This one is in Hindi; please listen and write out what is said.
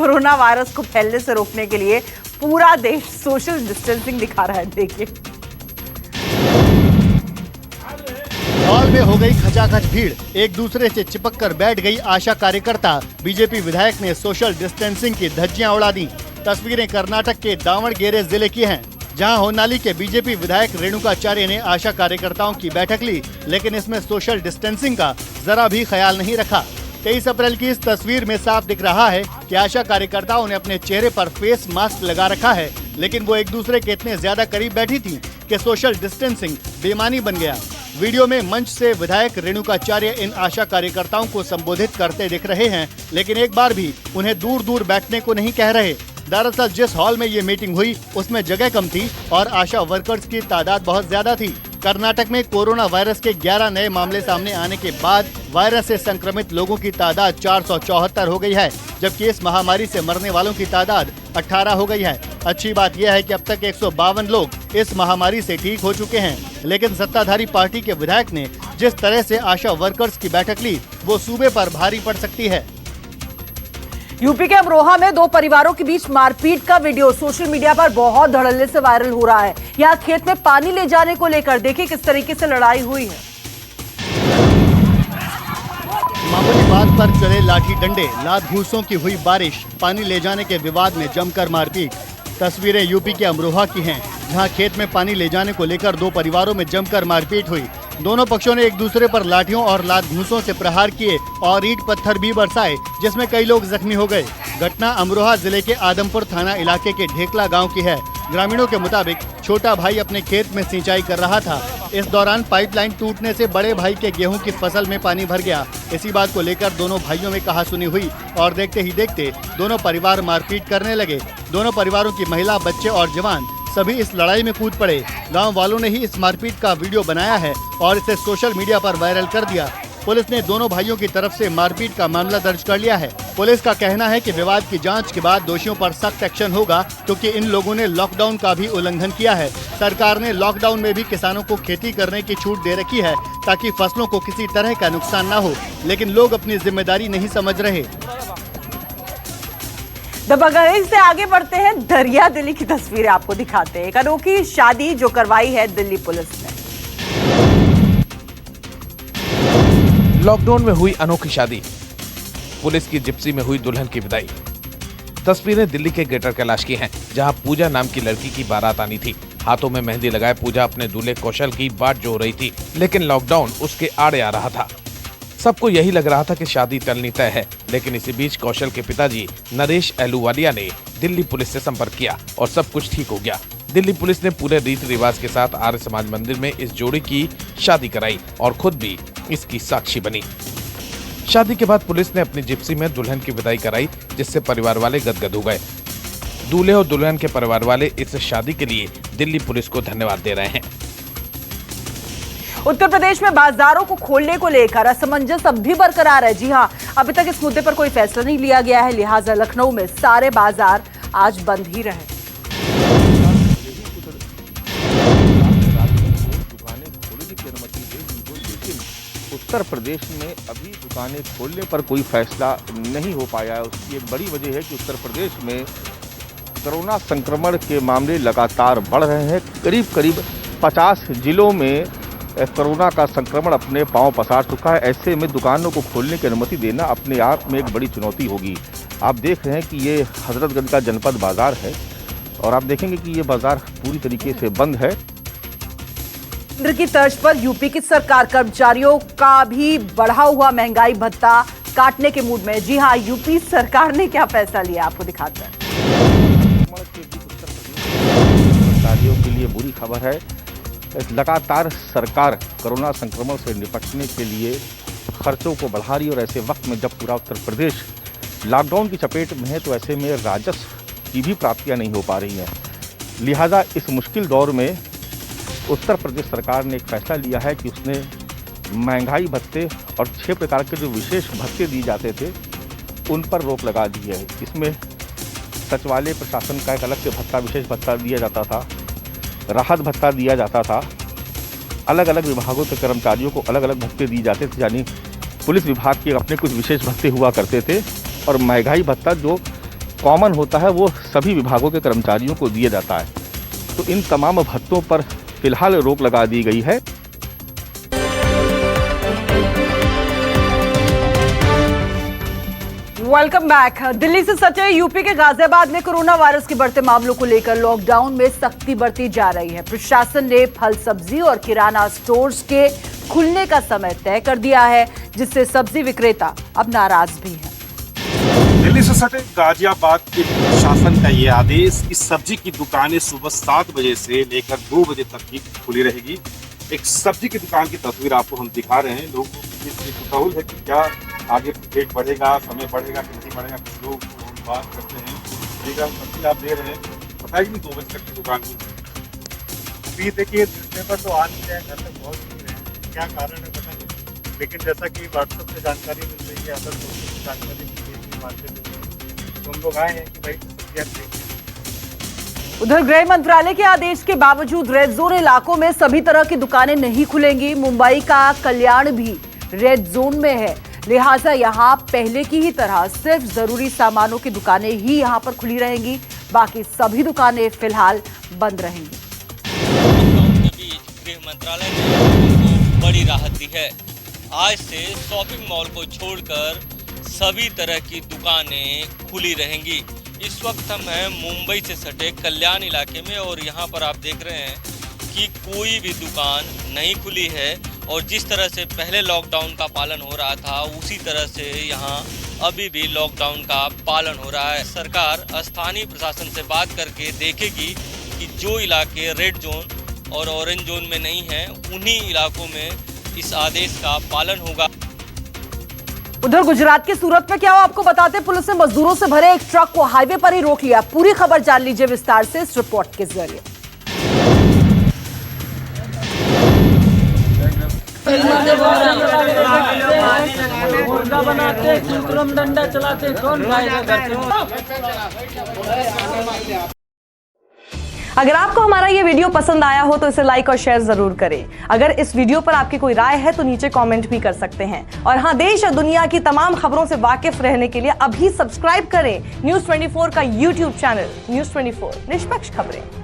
कोरोना वायरस को फैलने से रोकने के लिए पूरा देश सोशल डिस्टेंसिंग दिखा रहा है। देखिए, हॉल में हो गई खचाखच भीड़, एक दूसरे से चिपक कर बैठ गई आशा कार्यकर्ता। बीजेपी विधायक ने सोशल डिस्टेंसिंग की धज्जियां उड़ा दी। तस्वीरें कर्नाटक के दावणगेरे जिले की हैं, जहां होन्नाली के बीजेपी विधायक रेणुकाचार्य ने आशा कार्यकर्ताओं की बैठक ली, लेकिन इसमें सोशल डिस्टेंसिंग का जरा भी ख्याल नहीं रखा। 23 अप्रैल की इस तस्वीर में साफ दिख रहा है कि आशा कार्यकर्ताओं ने अपने चेहरे पर फेस मास्क लगा रखा है, लेकिन वो एक दूसरे के इतने ज्यादा करीब बैठी थी कि सोशल डिस्टेंसिंग बेमानी बन गया। वीडियो में मंच से विधायक रेणुकाचार्य इन आशा कार्यकर्ताओं को संबोधित करते दिख रहे हैं, लेकिन एक बार भी उन्हें दूर दूर बैठने को नहीं कह रहे। दरअसल जिस हॉल में ये मीटिंग हुई उसमें जगह कम थी और आशा वर्कर्स की तादाद बहुत ज्यादा थी। कर्नाटक में कोरोना वायरस के 11 नए मामले सामने आने के बाद वायरस से संक्रमित लोगों की तादाद 474 हो गई है, जबकि इस महामारी से मरने वालों की तादाद 18 हो गई है। अच्छी बात यह है कि अब तक 152 लोग इस महामारी से ठीक हो चुके हैं, लेकिन सत्ताधारी पार्टी के विधायक ने जिस तरह से आशा वर्कर्स की बैठक ली वो सूबे पर भारी पड़ सकती है। यूपी के अमरोहा में दो परिवारों के बीच मारपीट का वीडियो सोशल मीडिया पर बहुत धड़ल्ले से वायरल हो रहा है। यहाँ खेत में पानी ले जाने को लेकर देखिए किस तरीके से लड़ाई हुई है। मामूली बात पर चले लाठी डंडे, लात घूसों की हुई बारिश, पानी ले जाने के विवाद में जमकर मारपीट। तस्वीरें यूपी के अमरोहा की हैं, जहां खेत में पानी ले जाने को लेकर दो परिवारों में जमकर मारपीट हुई। दोनों पक्षों ने एक दूसरे पर लाठियों और लात घूंसों से प्रहार किए और ईंट पत्थर भी बरसाए, जिसमें कई लोग जख्मी हो गए। घटना अमरोहा जिले के आदमपुर थाना इलाके के ढेकला गांव की है। ग्रामीणों के मुताबिक छोटा भाई अपने खेत में सिंचाई कर रहा था। इस दौरान पाइपलाइन टूटने से बड़े भाई के गेहूं की फसल में पानी भर गया। इसी बात को लेकर दोनों भाइयों में कहासुनी हुई और देखते ही देखते दोनों परिवार मारपीट करने लगे। दोनों परिवारों की महिला, बच्चे और जवान सभी इस लड़ाई में कूद पड़े। गांव वालों ने ही इस मारपीट का वीडियो बनाया है और इसे सोशल मीडिया पर वायरल कर दिया। पुलिस ने दोनों भाइयों की तरफ से मारपीट का मामला दर्ज कर लिया है। पुलिस का कहना है कि विवाद की जांच के बाद दोषियों पर सख्त एक्शन होगा, क्योंकि इन लोगों ने लॉकडाउन का भी उल्लंघन किया है। सरकार ने लॉकडाउन में भी किसानों को खेती करने की छूट दे रखी है ताकि फसलों को किसी तरह का नुकसान न हो, लेकिन लोग अपनी जिम्मेदारी नहीं समझ रहे। दबंगई से आगे बढ़ते हैं, दरिया दिल्ली की तस्वीरें आपको दिखाते हैं। एक अनोखी शादी जो करवाई है दिल्ली पुलिस ने। लॉकडाउन में हुई अनोखी शादी, पुलिस की जिप्सी में हुई दुल्हन की विदाई। तस्वीरें दिल्ली के ग्रेटर कैलाश की हैं, जहां पूजा नाम की लड़की की बारात आनी थी। हाथों में मेहंदी लगाए पूजा अपने दूल्हे कौशल की बाट जो रही थी, लेकिन लॉकडाउन उसके आड़े आ रहा था। सबको यही लग रहा था कि शादी टलनी तय है, लेकिन इसी बीच कौशल के पिताजी नरेश अहलूवालिया ने दिल्ली पुलिस से संपर्क किया और सब कुछ ठीक हो गया। दिल्ली पुलिस ने पूरे रीति रिवाज के साथ आर्य समाज मंदिर में इस जोड़ी की शादी कराई और खुद भी इसकी साक्षी बनी। शादी के बाद पुलिस ने अपनी जिप्सी में दुल्हन की विदाई कराई, जिससे परिवार वाले गदगद हो गए। दूल्हे और दुल्हन के परिवार वाले इस शादी के लिए दिल्ली पुलिस को धन्यवाद दे रहे हैं। उत्तर प्रदेश में बाजारों को खोलने को लेकर असमंजस अब भी बरकरार है। जी हां, अभी तक इस मुद्दे पर कोई फैसला नहीं लिया गया है, लिहाजा लखनऊ में सारे बाजार आज बंद ही रहे। उत्तर प्रदेश में अभी दुकानें खोलने पर कोई फैसला नहीं हो पाया है। उसकी एक बड़ी वजह है कि उत्तर प्रदेश में कोरोना संक्रमण के मामले लगातार बढ़ रहे हैं। करीब करीब 50 जिलों में कोरोना का संक्रमण अपने पांव पसार चुका है। ऐसे में दुकानों को खोलने की अनुमति देना अपने आप में एक बड़ी चुनौती होगी। आप देख रहे हैं कि ये हजरतगंज का जनपद बाजार है और आप देखेंगे कि ये बाजार पूरी तरीके से बंद है। केंद्र की तर्ज पर यूपी की सरकार कर्मचारियों का भी बढ़ा हुआ महंगाई भत्ता काटने के मूड में। जी हां, यूपी सरकार ने क्या फैसला लिया आपको दिखाते हैं। कर्मचारियों के लिए बुरी खबर है। लगातार सरकार कोरोना संक्रमण से निपटने के लिए खर्चों को बढ़ा रही है और ऐसे वक्त में जब पूरा उत्तर प्रदेश लॉकडाउन की चपेट में है, तो ऐसे में राजस्व की भी प्राप्तियां नहीं हो पा रही हैं। लिहाजा इस मुश्किल दौर में उत्तर प्रदेश सरकार ने एक फैसला लिया है कि उसने महंगाई भत्ते और 6 प्रकार के जो विशेष भत्ते दिए जाते थे उन पर रोक लगा दी है। इसमें सचिवालय प्रशासन का एक अलग से भत्ता, विशेष भत्ता दिया जाता था, राहत भत्ता दिया जाता था, अलग अलग विभागों के कर्मचारियों को अलग अलग भत्ते दिए जाते थे। यानी पुलिस विभाग के अपने कुछ विशेष भत्ते हुआ करते थे और महंगाई भत्ता जो कॉमन होता है वो सभी विभागों के कर्मचारियों को दिया जाता है। तो इन तमाम भत्तों पर फिलहाल रोक लगा दी गई है। Welcome back. दिल्ली से सटे यूपी के गाजियाबाद में कोरोना वायरस के बढ़ते मामलों को लेकर लॉकडाउन में सख्ती बढ़ती जा रही है। प्रशासन ने फल सब्जी और किराना स्टोर्स के खुलने का समय तय कर दिया है, जिससे सब्जी विक्रेता अब नाराज भी हैं। दिल्ली से सटे गाजियाबाद के प्रशासन का ये आदेश कि सब्जी की दुकानें सुबह 7 बजे से लेकर 2 बजे तक ही खुली रहेगी। एक सब्जी की दुकान की तस्वीर आपको हम दिखा रहे हैं। लोगों को कुतूहल है कि क्या आगे रेट बढ़ेगा, समय बढ़ेगा कि नहीं बढ़ेगा। कुछ लोग बात करते हैं, सब्जी आप ले रहे हैं, बताइए कि 2 बजे तक की दुकान की अभी देखिए न्यूज़पेपर तो आ नहीं रहे हैं, घर तक पहुँच नहीं रहे हैं, क्या कारण है पता नहीं। लेकिन जैसा कि व्हाट्सएप से जानकारी मिल रही है, अदर सोर्सेज से जानकारी मिल रही है, मार्केट में तो हम लोग आए हैं कि भाई सब्जियाँ खरीदें। उधर गृह मंत्रालय के आदेश के बावजूद रेड जोन इलाकों में सभी तरह की दुकानें नहीं खुलेंगी। मुंबई का कल्याण भी रेड जोन में है, लिहाजा यहाँ पहले की ही तरह सिर्फ जरूरी सामानों की दुकानें ही यहाँ पर खुली रहेंगी, बाकी सभी दुकानें फिलहाल बंद रहेंगी। लॉकडाउन के बीच गृह मंत्रालय ने लोगों को बड़ी राहत दी है। आज से शॉपिंग मॉल को छोड़कर सभी तरह की दुकानें खुली रहेंगी। इस वक्त हम हैं मुंबई से सटे कल्याण इलाके में और यहाँ पर आप देख रहे हैं कि कोई भी दुकान नहीं खुली है और जिस तरह से पहले लॉकडाउन का पालन हो रहा था उसी तरह से यहाँ अभी भी लॉकडाउन का पालन हो रहा है। सरकार स्थानीय प्रशासन से बात करके देखेगी कि जो इलाके रेड जोन और ऑरेंज जोन में नहीं हैं उन्हीं इलाकों में इस आदेश का पालन होगा। उधर गुजरात के सूरत में क्या हुआ आपको बताते हैं। पुलिस ने मजदूरों से भरे एक ट्रक को हाईवे पर ही रोक लिया। पूरी खबर जान लीजिए विस्तार से इस रिपोर्ट के जरिए। डंडा चलाते कौन अगर आपको हमारा ये वीडियो पसंद आया हो तो इसे लाइक और शेयर जरूर करें। अगर इस वीडियो पर आपकी कोई राय है तो नीचे कमेंट भी कर सकते हैं। और हाँ, देश और दुनिया की तमाम खबरों से वाकिफ रहने के लिए अभी सब्सक्राइब करें न्यूज़ 24 का यूट्यूब चैनल। न्यूज़ 24 निष्पक्ष खबरें।